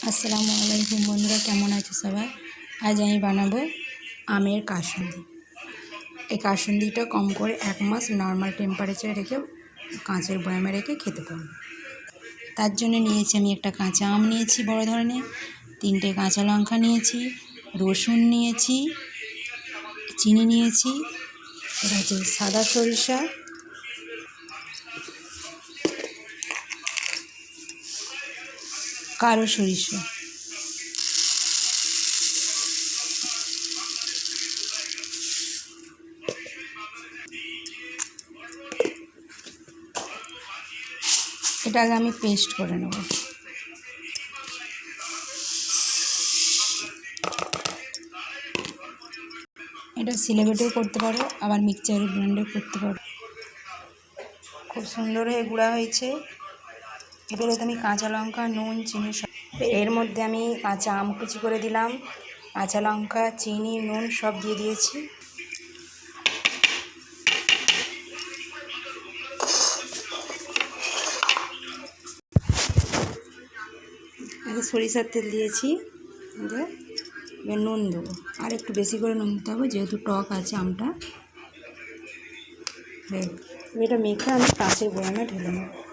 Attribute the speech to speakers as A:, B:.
A: আসসালামু আলাইকুম বন্ধুরা, কেমন আছে সবাই? আজ আমি বানাবো আমের কাসুন্দি। এই কাসুন্দিটা কম করে 1 মাস নর্মাল টেম্পারেচারে রেখে কাঁচের বয়ামে রেখে খেতে পারবো। তার জন্য নিয়েছি আমি একটা কাঁচা আম নিয়েছি বড় ধরনের, 3টে কাঁচা লঙ্কা নিয়েছি, রসুন নিয়েছি, চিনি নিয়েছি, এটা হচ্ছে সাদা সরিষা, কালো সরিষা। এটা আগে আমি পেস্ট করে নেব। এটা সিলেবেটেও করতে পারো, আবার মিক্সচার ব্লেন্ডেও করতে পারো। খুব সুন্দর হয়ে গুঁড়া হয়েছে। এবারে আমি কাঁচা লঙ্কা, নুন, চিনি সব এর মধ্যে আমি কাঁচা আম কুচি করে দিলাম, কাঁচা লঙ্কা, চিনি, নুন সব দিয়ে দিয়েছি। সরিষার তেল দিয়েছি, এবার নুন দেবো, আর একটু বেশি করে নুন দিতে হবে যেহেতু টক আছে আমটা। এটা মেখে আমি কাঁচের বয়ামে ঢেলে নেব।